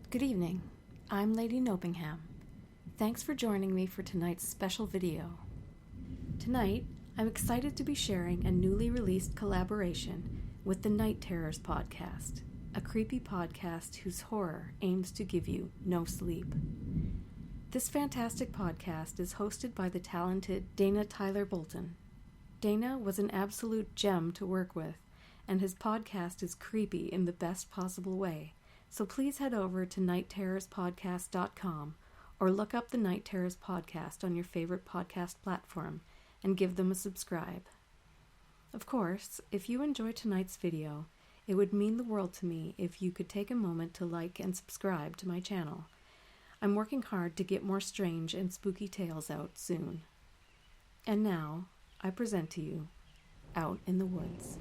Good evening, I'm Lady Nopeingham. Thanks for joining me for tonight's special video. Tonight, I'm excited to be sharing a newly released collaboration with the Night Terrors podcast, a creepy podcast whose horror aims to give you no sleep. This fantastic podcast is hosted by the talented Dana Tyler Bolton. Dana was an absolute gem to work with, and his podcast is creepy in the best possible way. So please head over to nightterrorspodcast.com or look up the Night Terrors podcast on your favorite podcast platform and give them a subscribe. Of course, if you enjoy tonight's video, it would mean the world to me if you could take a moment to like and subscribe to my channel. I'm working hard to get more strange and spooky tales out soon. And now, I present to you, Out in the Woods.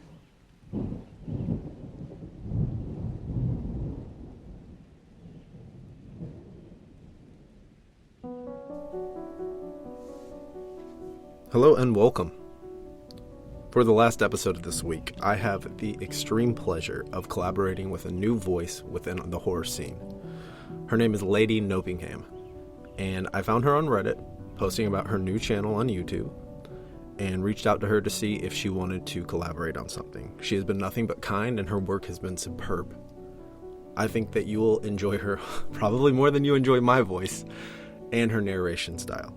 Hello and welcome. For the last episode of this week, I have the extreme pleasure of collaborating with a new voice within the horror scene. Her name is Lady Nopeingham, and I found her on Reddit, posting about her new channel on YouTube, and reached out to her to see if she wanted to collaborate on something. She has been nothing but kind, and her work has been superb. I think that you will enjoy her probably more than you enjoy my voice and her narration style.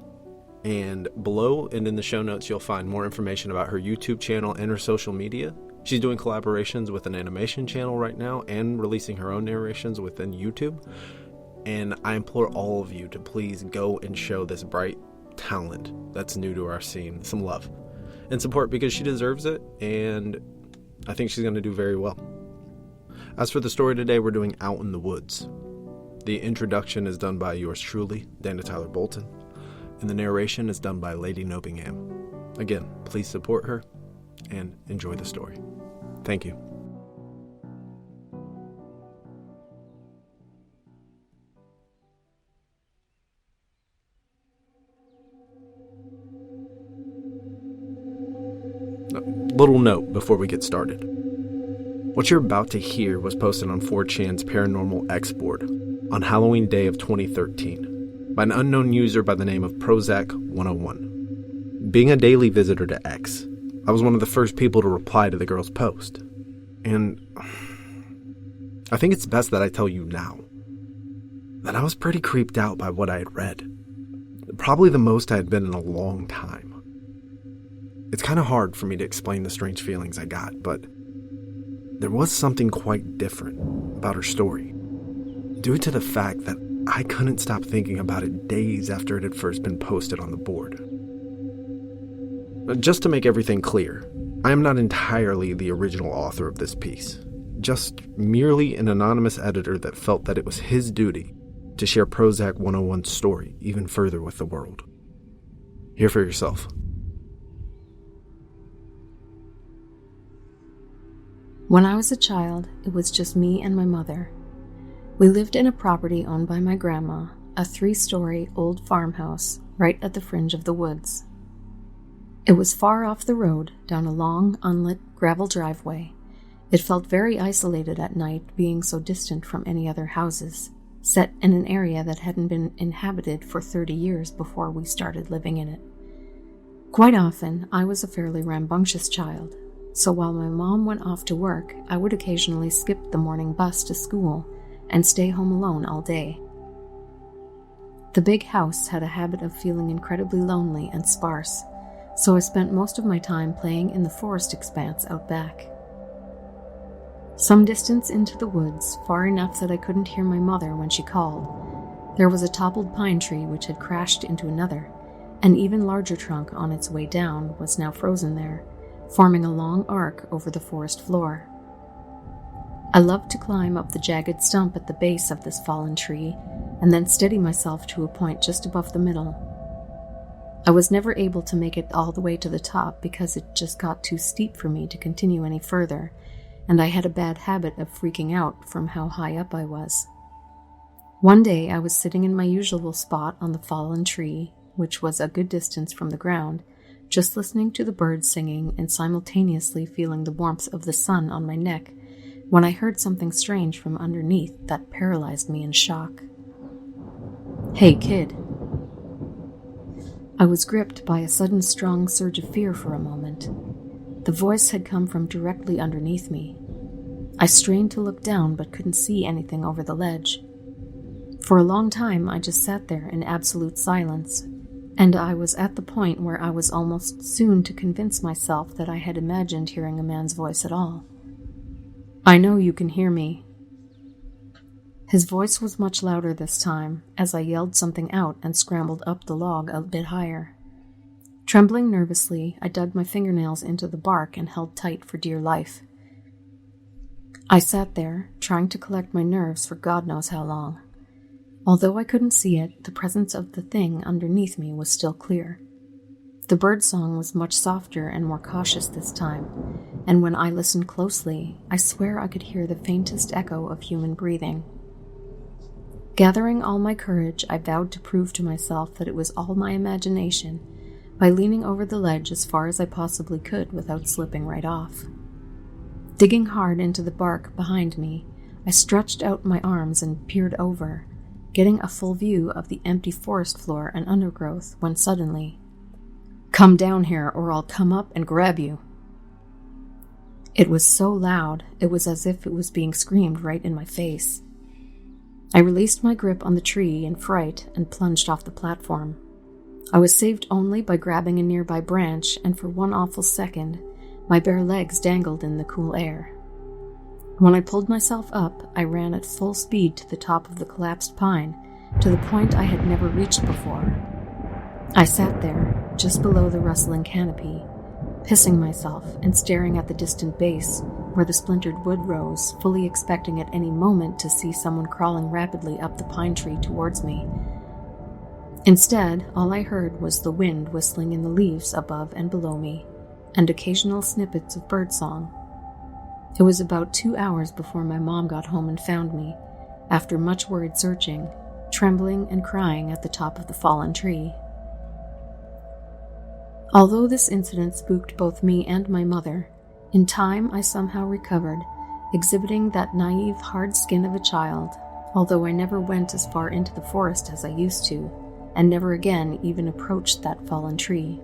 And below and in the show notes, you'll find more information about her YouTube channel and her social media. She's doing collaborations with an animation channel right now and releasing her own narrations within YouTube. And I implore all of you to please go and show this bright talent that's new to our scene some love and support, because she deserves it, and I think she's going to do very well. As for the story today, we're doing Out in the Woods. The introduction is done by yours truly, Dana Tyler Bolton, and the narration is done by Lady Nopeingham. Again, please support her and enjoy the story. Thank you. Little note before we get started. What you're about to hear was posted on 4chan's Paranormal X board on Halloween Day of 2013 by an unknown user by the name of Prozac101. Being a daily visitor to X, I was one of the first people to reply to the girl's post. And I think it's best that I tell you now that I was pretty creeped out by what I had read. Probably the most I had been in a long time. It's kind of hard for me to explain the strange feelings I got, but there was something quite different about her story, due to the fact that I couldn't stop thinking about it days after it had first been posted on the board. Just to make everything clear, I am not entirely the original author of this piece, just merely an anonymous editor that felt that it was his duty to share Prozac 101's story even further with the world. Hear for yourself. When I was a child, it was just me and my mother. We lived in a property owned by my grandma, a 3-story old farmhouse right at the fringe of the woods. It was far off the road, down a long, unlit gravel driveway. It felt very isolated at night, being so distant from any other houses, set in an area that hadn't been inhabited for 30 years before we started living in it. Quite often, I was a fairly rambunctious child, so while my mom went off to work, I would occasionally skip the morning bus to school and stay home alone all day. The big house had a habit of feeling incredibly lonely and sparse, so I spent most of my time playing in the forest expanse out back. Some distance into the woods, far enough that I couldn't hear my mother when she called, there was a toppled pine tree which had crashed into another. An even larger trunk on its way down was now frozen there, forming a long arc over the forest floor. I loved to climb up the jagged stump at the base of this fallen tree, and then steady myself to a point just above the middle. I was never able to make it all the way to the top because it just got too steep for me to continue any further, and I had a bad habit of freaking out from how high up I was. One day I was sitting in my usual spot on the fallen tree, which was a good distance from the ground, just listening to the birds singing and simultaneously feeling the warmth of the sun on my neck, when I heard something strange from underneath that paralyzed me in shock. "Hey, kid." I was gripped by a sudden strong surge of fear for a moment. The voice had come from directly underneath me. I strained to look down but couldn't see anything over the ledge. For a long time, I just sat there in absolute silence, and I was at the point where I was almost soon to convince myself that I had imagined hearing a man's voice at all. "I know you can hear me." His voice was much louder this time, as I yelled something out and scrambled up the log a bit higher. Trembling nervously, I dug my fingernails into the bark and held tight for dear life. I sat there, trying to collect my nerves for God knows how long. Although I couldn't see it, the presence of the thing underneath me was still clear. The birdsong was much softer and more cautious this time, and when I listened closely, I swear I could hear the faintest echo of human breathing. Gathering all my courage, I vowed to prove to myself that it was all my imagination by leaning over the ledge as far as I possibly could without slipping right off. Digging hard into the bark behind me, I stretched out my arms and peered over, getting a full view of the empty forest floor and undergrowth when suddenly, "Come down here or I'll come up and grab you." It was so loud, it was as if it was being screamed right in my face. I released my grip on the tree in fright and plunged off the platform. I was saved only by grabbing a nearby branch, and for one awful second, my bare legs dangled in the cool air. When I pulled myself up, I ran at full speed to the top of the collapsed pine, to the point I had never reached before. I sat there, just below the rustling canopy, pissing myself and staring at the distant base, where the splintered wood rose, fully expecting at any moment to see someone crawling rapidly up the pine tree towards me. Instead, all I heard was the wind whistling in the leaves above and below me, and occasional snippets of birdsong. It was about 2 hours before my mom got home and found me, after much worried searching, trembling and crying at the top of the fallen tree. Although this incident spooked both me and my mother, in time I somehow recovered, exhibiting that naive, hard skin of a child, although I never went as far into the forest as I used to, and never again even approached that fallen tree.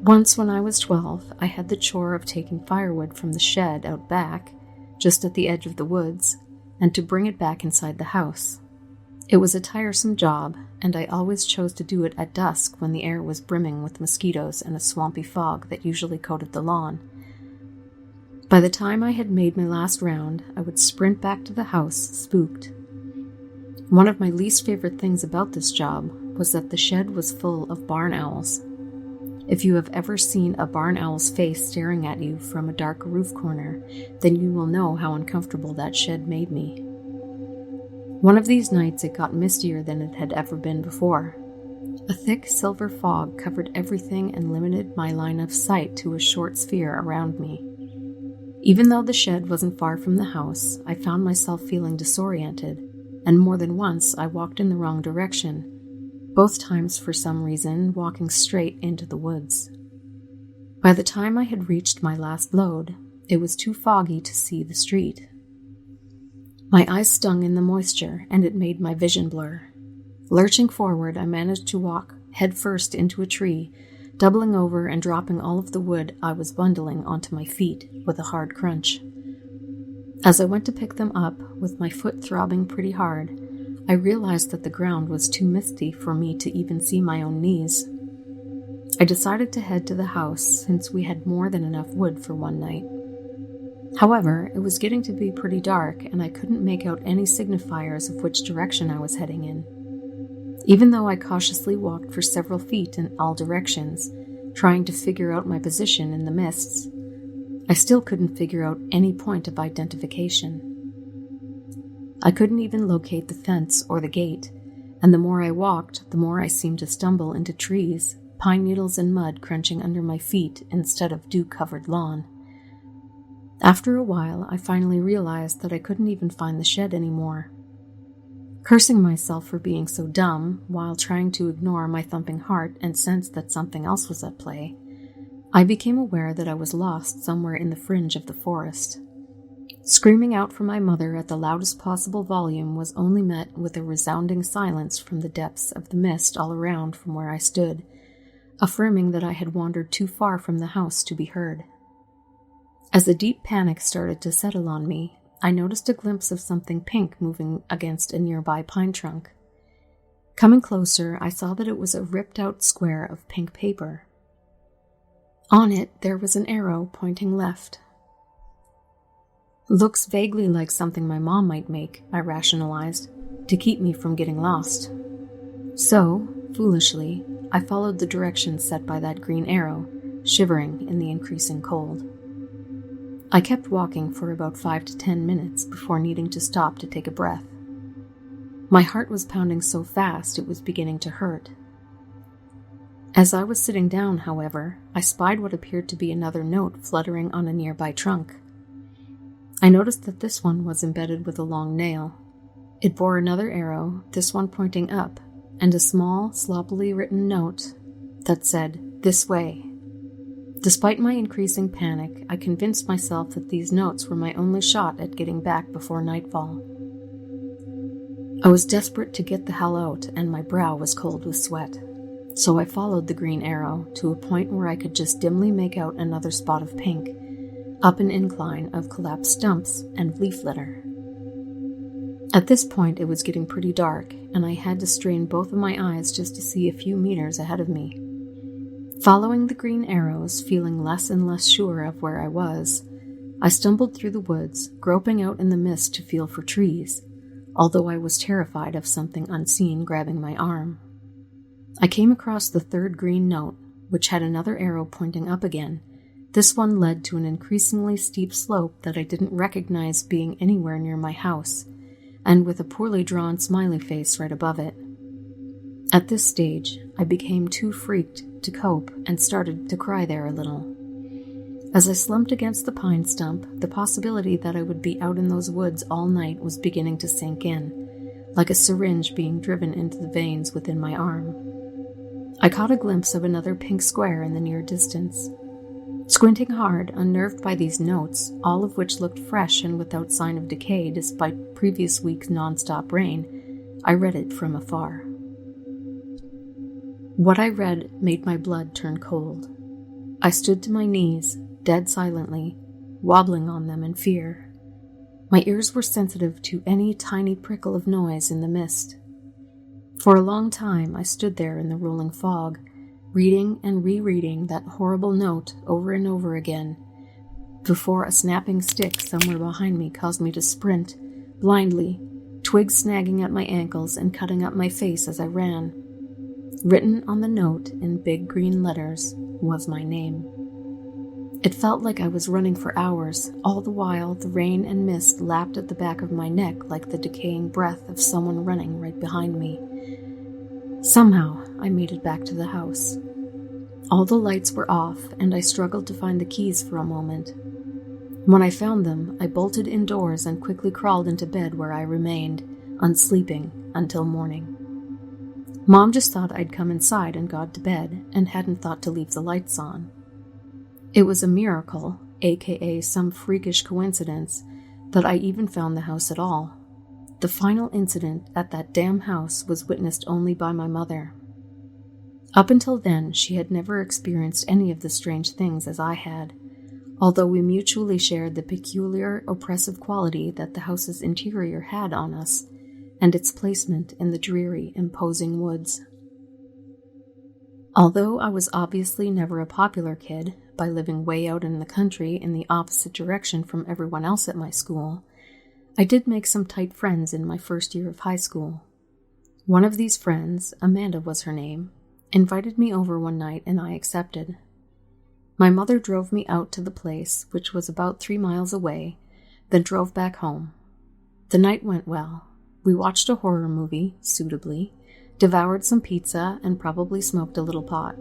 Once when I was 12, I had the chore of taking firewood from the shed out back, just at the edge of the woods, and to bring it back inside the house. It was a tiresome job, and I always chose to do it at dusk when the air was brimming with mosquitoes and a swampy fog that usually coated the lawn. By the time I had made my last round, I would sprint back to the house, spooked. One of my least favorite things about this job was that the shed was full of barn owls. If you have ever seen a barn owl's face staring at you from a dark roof corner, then you will know how uncomfortable that shed made me. One of these nights it got mistier than it had ever been before. A thick silver fog covered everything and limited my line of sight to a short sphere around me. Even though the shed wasn't far from the house, I found myself feeling disoriented, and more than once I walked in the wrong direction, both times for some reason walking straight into the woods. By the time I had reached my last load, it was too foggy to see the street. My eyes stung in the moisture, and it made my vision blur. Lurching forward, I managed to walk headfirst into a tree, doubling over and dropping all of the wood I was bundling onto my feet with a hard crunch. As I went to pick them up, with my foot throbbing pretty hard, I realized that the ground was too misty for me to even see my own knees. I decided to head to the house since we had more than enough wood for one night. However, it was getting to be pretty dark, and I couldn't make out any signifiers of which direction I was heading in. Even though I cautiously walked for several feet in all directions, trying to figure out my position in the mists, I still couldn't figure out any point of identification. I couldn't even locate the fence or the gate, and the more I walked, the more I seemed to stumble into trees, pine needles and mud crunching under my feet instead of dew-covered lawn. After a while, I finally realized that I couldn't even find the shed anymore. Cursing myself for being so dumb, while trying to ignore my thumping heart and sense that something else was at play, I became aware that I was lost somewhere in the fringe of the forest. Screaming out for my mother at the loudest possible volume was only met with a resounding silence from the depths of the mist all around from where I stood, affirming that I had wandered too far from the house to be heard. As a deep panic started to settle on me, I noticed a glimpse of something pink moving against a nearby pine trunk. Coming closer, I saw that it was a ripped-out square of pink paper. On it, there was an arrow pointing left. Looks vaguely like something my mom might make, I rationalized, to keep me from getting lost. So, foolishly, I followed the directions set by that green arrow, shivering in the increasing cold. I kept walking for about 5 to 10 minutes before needing to stop to take a breath. My heart was pounding so fast it was beginning to hurt. As I was sitting down, however, I spied what appeared to be another note fluttering on a nearby trunk. I noticed that this one was embedded with a long nail. It bore another arrow, this one pointing up, and a small, sloppily written note that said, "This way." Despite my increasing panic, I convinced myself that these notes were my only shot at getting back before nightfall. I was desperate to get the hell out, and my brow was cold with sweat. So I followed the green arrow to a point where I could just dimly make out another spot of pink, up an incline of collapsed stumps and leaf litter. At this point, it was getting pretty dark, and I had to strain both of my eyes just to see a few meters ahead of me. Following the green arrows, feeling less and less sure of where I was, I stumbled through the woods, groping out in the mist to feel for trees, although I was terrified of something unseen grabbing my arm. I came across the third green note, which had another arrow pointing up again. This one led to an increasingly steep slope that I didn't recognize being anywhere near my house, and with a poorly drawn smiley face right above it. At this stage, I became too freaked to cope and started to cry there a little. As I slumped against the pine stump, the possibility that I would be out in those woods all night was beginning to sink in, like a syringe being driven into the veins within my arm. I caught a glimpse of another pink square in the near distance. Squinting hard, unnerved by these notes, all of which looked fresh and without sign of decay despite previous week's non-stop rain, I read it from afar. What I read made my blood turn cold. I stood to my knees, dead silently, wobbling on them in fear. My ears were sensitive to any tiny prickle of noise in the mist. For a long time, I stood there in the rolling fog, reading and rereading that horrible note over and over again, before a snapping stick somewhere behind me caused me to sprint, blindly, twigs snagging at my ankles and cutting up my face as I ran. Written on the note in big green letters was my name. It felt like I was running for hours, all the while the rain and mist lapped at the back of my neck like the decaying breath of someone running right behind me. Somehow, I made it back to the house. All the lights were off, and I struggled to find the keys for a moment. When I found them, I bolted indoors and quickly crawled into bed where I remained, unsleeping, until morning. Mom just thought I'd come inside and got to bed, and hadn't thought to leave the lights on. It was a miracle, aka some freakish coincidence, that I even found the house at all. The final incident at that damn house was witnessed only by my mother. Up until then, she had never experienced any of the strange things as I had, although we mutually shared the peculiar, oppressive quality that the house's interior had on us, and its placement in the dreary, imposing woods. Although I was obviously never a popular kid, by living way out in the country in the opposite direction from everyone else at my school, I did make some tight friends in my first year of high school. One of these friends, Amanda was her name, invited me over one night and I accepted. My mother drove me out to the place, which was about 3 miles away, then drove back home. The night went well. We watched a horror movie, suitably, devoured some pizza, and probably smoked a little pot.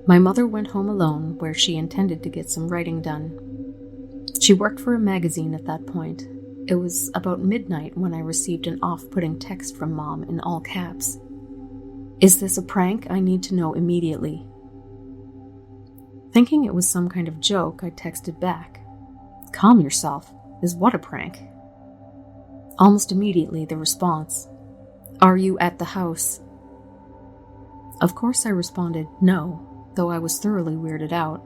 My mother went home alone, where she intended to get some writing done. She worked for a magazine at that point. It was about midnight when I received an off-putting text from Mom in all caps. "Is this a prank? I need to know immediately." Thinking it was some kind of joke, I texted back, "Calm yourself. Is what a prank? Almost immediately, the response, "Are you at the house?" Of course I responded no, though I was thoroughly weirded out.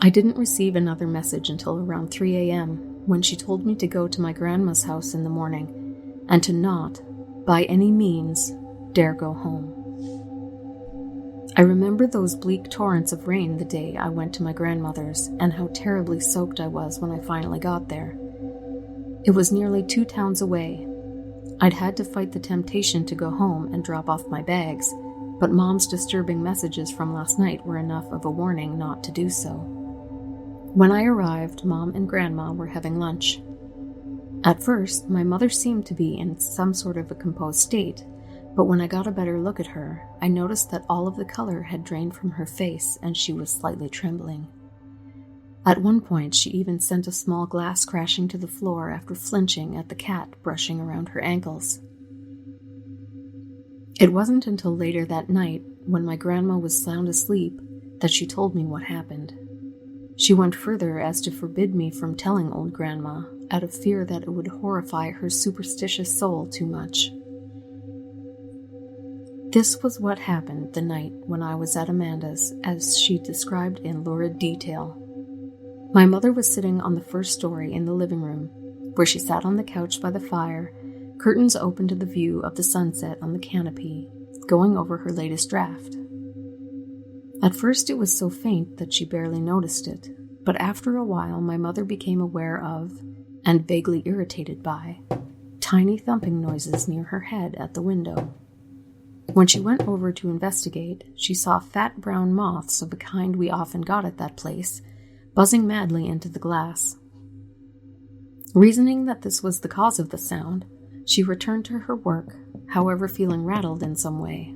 I didn't receive another message until around 3 a.m. when she told me to go to my grandma's house in the morning and to not, by any means, dare go home. I remember those bleak torrents of rain the day I went to my grandmother's and how terribly soaked I was when I finally got there. It was nearly 2 towns away. I'd had to fight the temptation to go home and drop off my bags, but Mom's disturbing messages from last night were enough of a warning not to do so. When I arrived, Mom and Grandma were having lunch. At first, my mother seemed to be in some sort of a composed state, but when I got a better look at her, I noticed that all of the color had drained from her face and she was slightly trembling. At one point, she even sent a small glass crashing to the floor after flinching at the cat brushing around her ankles. It wasn't until later that night, when my grandma was sound asleep, that she told me what happened. She went further as to forbid me from telling old Grandma, out of fear that it would horrify her superstitious soul too much. This was what happened the night when I was at Amanda's, as she described in lurid detail. My mother was sitting on the first story in the living room, where she sat on the couch by the fire, curtains open to the view of the sunset on the canopy, going over her latest draft. At first it was so faint that she barely noticed it, but after a while my mother became aware of, and vaguely irritated by, tiny thumping noises near her head at the window. When she went over to investigate, she saw fat brown moths of a kind we often got at that place, buzzing madly into the glass. Reasoning that this was the cause of the sound, she returned to her work, however feeling rattled in some way.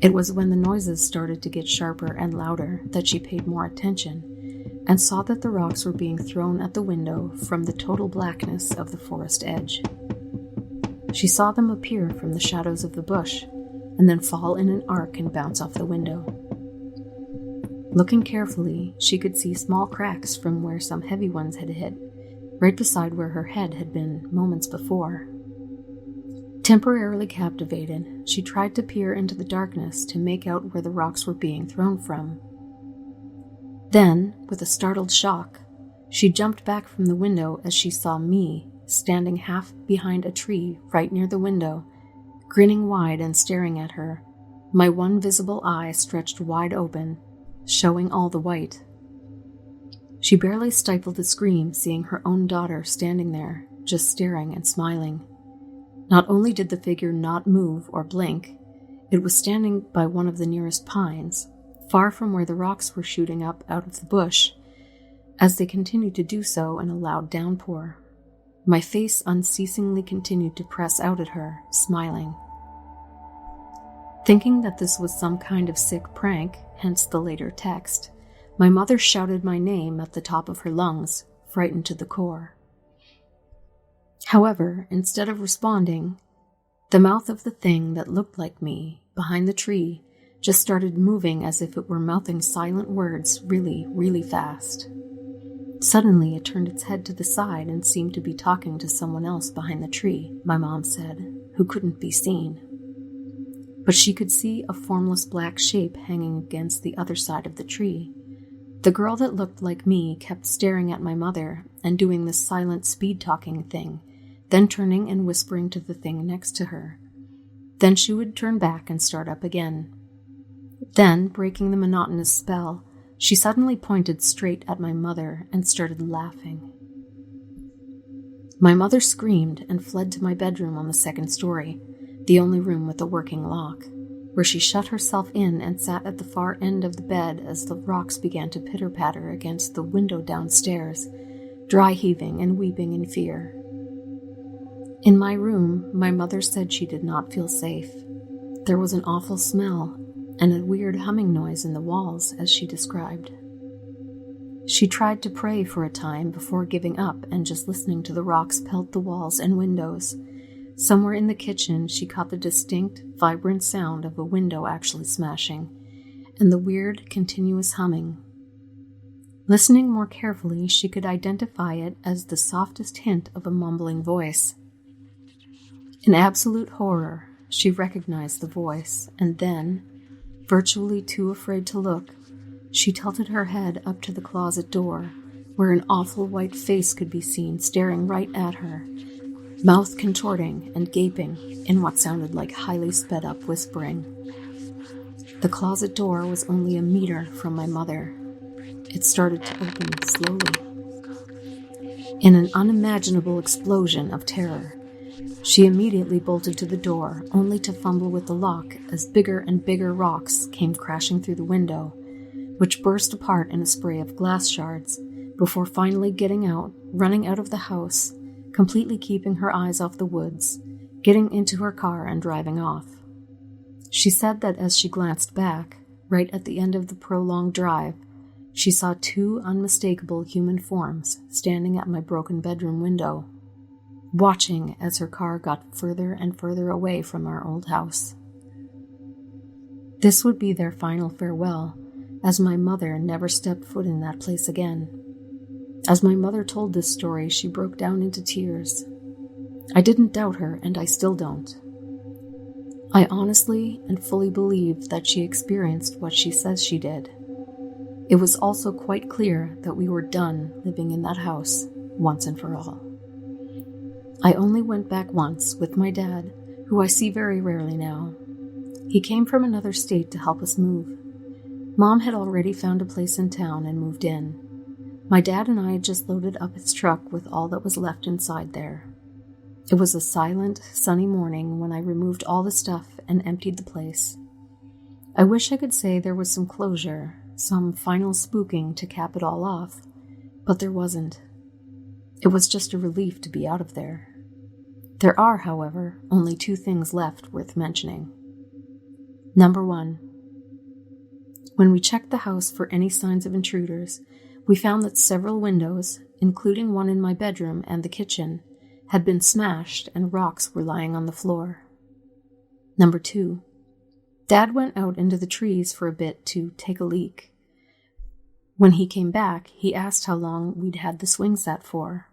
It was when the noises started to get sharper and louder that she paid more attention, and saw that the rocks were being thrown at the window from the total blackness of the forest edge. She saw them appear from the shadows of the bush, and then fall in an arc and bounce off the window. Looking carefully, she could see small cracks from where some heavy ones had hit, right beside where her head had been moments before. Temporarily captivated, she tried to peer into the darkness to make out where the rocks were being thrown from. Then, with a startled shock, she jumped back from the window as she saw me standing half behind a tree right near the window, grinning wide and staring at her, my one visible eye stretched wide open, showing all the white. She barely stifled a scream seeing her own daughter standing there, just staring and smiling. Not only did the figure not move or blink, it was standing by one of the nearest pines, far from where the rocks were shooting up out of the bush, as they continued to do so in a loud downpour. My face unceasingly continued to press out at her, smiling. Thinking that this was some kind of sick prank, hence the later text, my mother shouted my name at the top of her lungs, frightened to the core. However, instead of responding, the mouth of the thing that looked like me, behind the tree, just started moving as if it were mouthing silent words really, really fast. Suddenly, it turned its head to the side and seemed to be talking to someone else behind the tree, my mom said, who couldn't be seen. But she could see a formless black shape hanging against the other side of the tree. The girl that looked like me kept staring at my mother and doing this silent speed-talking thing, then turning and whispering to the thing next to her. Then she would turn back and start up again. Then, breaking the monotonous spell, she suddenly pointed straight at my mother and started laughing. My mother screamed and fled to my bedroom on the second story, the only room with a working lock, where she shut herself in and sat at the far end of the bed as the rocks began to pitter-patter against the window downstairs, dry heaving and weeping in fear. In my room, my mother said she did not feel safe. There was an awful smell and a weird humming noise in the walls, as she described. She tried to pray for a time before giving up and just listening to the rocks pelt the walls and windows. Somewhere in the kitchen, she caught the distinct, vibrant sound of a window actually smashing, and the weird, continuous humming. Listening more carefully, she could identify it as the softest hint of a mumbling voice. In absolute horror, she recognized the voice, and then, virtually too afraid to look, she tilted her head up to the closet door, where an awful white face could be seen staring right at her, mouth contorting and gaping in what sounded like highly sped-up whispering. The closet door was only a meter from my mother. It started to open slowly. In an unimaginable explosion of terror, she immediately bolted to the door, only to fumble with the lock as bigger and bigger rocks came crashing through the window, which burst apart in a spray of glass shards, before finally getting out, running out of the house, completely keeping her eyes off the woods, getting into her car and driving off. She said that as she glanced back, right at the end of the prolonged drive, she saw two unmistakable human forms standing at my broken bedroom window, watching as her car got further and further away from our old house. This would be their final farewell, as my mother never stepped foot in that place again. As my mother told this story, she broke down into tears. I didn't doubt her, and I still don't. I honestly and fully believe that she experienced what she says she did. It was also quite clear that we were done living in that house once and for all. I only went back once with my dad, who I see very rarely now. He came from another state to help us move. Mom had already found a place in town and moved in. My dad and I had just loaded up his truck with all that was left inside there. It was a silent, sunny morning when I removed all the stuff and emptied the place. I wish I could say there was some closure, some final spooking to cap it all off, but there wasn't. It was just a relief to be out of there. There are, however, only two things left worth mentioning. Number 1. When we checked the house for any signs of intruders, we found that several windows, including one in my bedroom and the kitchen, had been smashed and rocks were lying on the floor. Number 2. Dad went out into the trees for a bit to take a leak. When he came back, he asked how long we'd had the swing set for.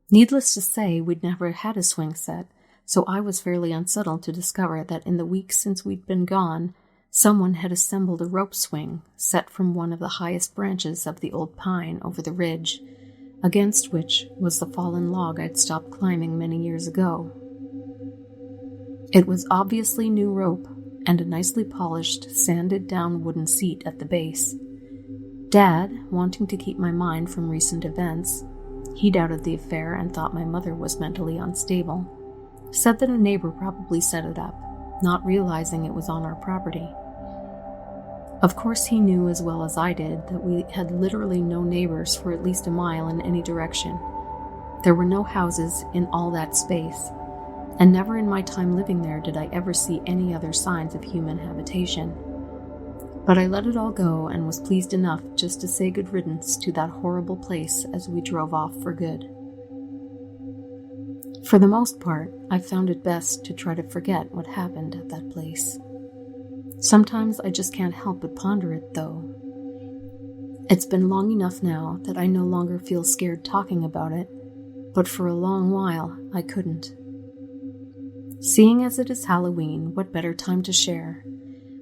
Needless to say, we'd never had a swing set, so I was fairly unsettled to discover that in the weeks since we'd been gone, someone had assembled a rope swing set from one of the highest branches of the old pine over the ridge, against which was the fallen log I'd stopped climbing many years ago. It was obviously new rope and a nicely polished, sanded-down wooden seat at the base. Dad, wanting to keep my mind from recent events, he doubted the affair and thought my mother was mentally unstable, said that a neighbor probably set it up, not realizing it was on our property. Of course, he knew as well as I did that we had literally no neighbors for at least a mile in any direction. There were no houses in all that space, and never in my time living there did I ever see any other signs of human habitation. But I let it all go and was pleased enough just to say good riddance to that horrible place as we drove off for good. For the most part, I found it best to try to forget what happened at that place. Sometimes I just can't help but ponder it, though. It's been long enough now that I no longer feel scared talking about it, but for a long while I couldn't. Seeing as it is Halloween, what better time to share?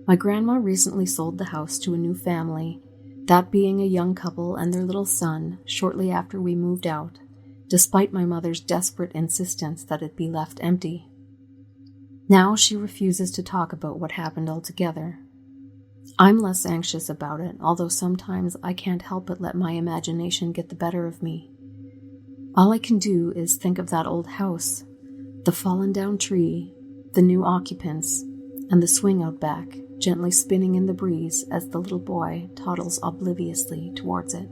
My grandma recently sold the house to a new family, that being a young couple and their little son, shortly after we moved out, despite my mother's desperate insistence that it be left empty. Now she refuses to talk about what happened altogether. I'm less anxious about it, although sometimes I can't help but let my imagination get the better of me. All I can do is think of that old house, the fallen down tree, the new occupants, and the swing out back, gently spinning in the breeze as the little boy toddles obliviously towards it.